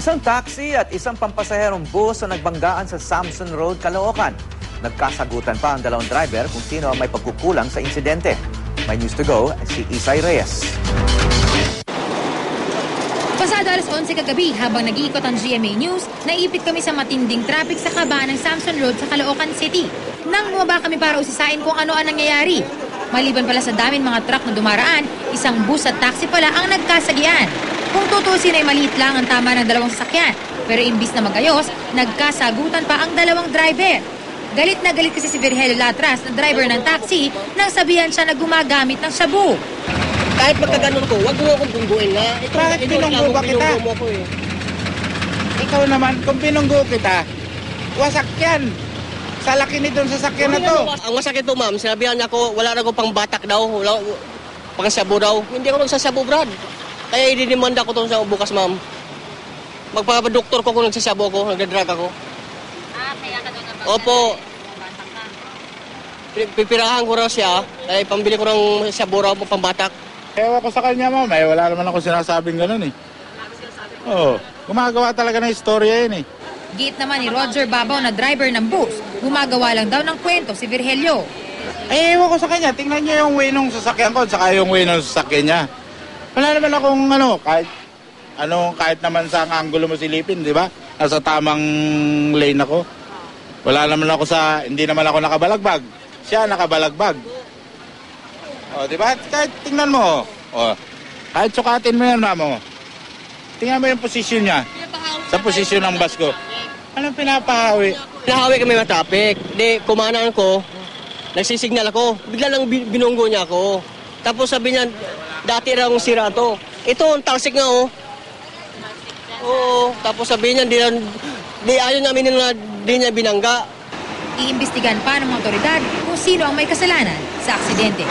Isang taxi at isang pampasaherong bus na nagbanggaan sa Samson Road, Caloocan. Nagkasagutan pa ang dalawang driver kung sino ang may pagkukulang sa insidente. May news to go, si Isay Reyes. Pasado alas 11 kagabi, habang nag-iikot ang GMA News, naipit kami sa matinding traffic sa kabaan ng Samson Road sa Caloocan City. Nang bumaba kami para usisain kung ano ang nangyayari. Maliban pala sa daming mga truck na dumaraan, isang bus at taxi pala ang nagkasagian. Kung tutusin ay maliit lang ang tama ng dalawang sasakyan. Pero imbis na magayos, nagkasagutan pa ang dalawang driver. Galit na galit kasi si Virgelio Latras, na driver ng taxi, nang sabihan siya na gumagamit ng shabu. Kahit magkaganon ko, wag mo akong bungguin na. Bakit binunggo ba kita? Mo ko, eh. Ikaw naman, kung binunggo kita, wasak yan. Sa laki nitong sasakyan na to. Ang masakit po, ma'am, sinabihan niya ako, wala na ko pang batak daw, wala, pang sabu daw. Hindi ako nagsasabu, Brad. Kaya idinimanda ko to sa bukas, ma'am. Magpapadoktor ko kung nagsasabu ako, nagdadrag ako. Kaya ka doon naman. Opo. Pipirahan ko raw siya, ay pambili ko ng sabu raw, pambatak. Ewan ko sa kanya, ma'am. Wala naman ako sinasabing gano'n eh. Oo. Gumagawa talaga ng istorya yun eh. Gate naman ni Roger Babaw na driver ng bus, gumagawa lang daw ng kwento si Virgelio. Eh, ewan ko sa kanya. Tingnan niyo yung way ng sasakyan ko, saka yung way ng sasakyan niya. Wala naman akong kahit naman sa anggulo mo silipin, di ba? Nasa tamang lane ako. Wala naman ako hindi naman ako nakabalagbag. Siya nakabalagbag. O, di ba? Kahit tingnan mo. O, kahit sukatin mo yan, mamo. Tingnan mo yung posisyon niya. Sa posisyon ng bus ko. Anong pinapahawi? Pinahawi kami mga traffic. Di, kumanan ko, nagsisignal ako. Bigla lang binunggo niya ako. Tapos sabi niya, dati raw sira to. Ito, ang talsik nga, oh. Oo, tapos sabi niya, di ayaw namin na di niya binangga. Iimbestigan pa ng mga otoridad kung sino ang may kasalanan sa aksidente.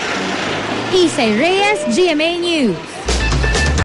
Isay Reyes, GMA News.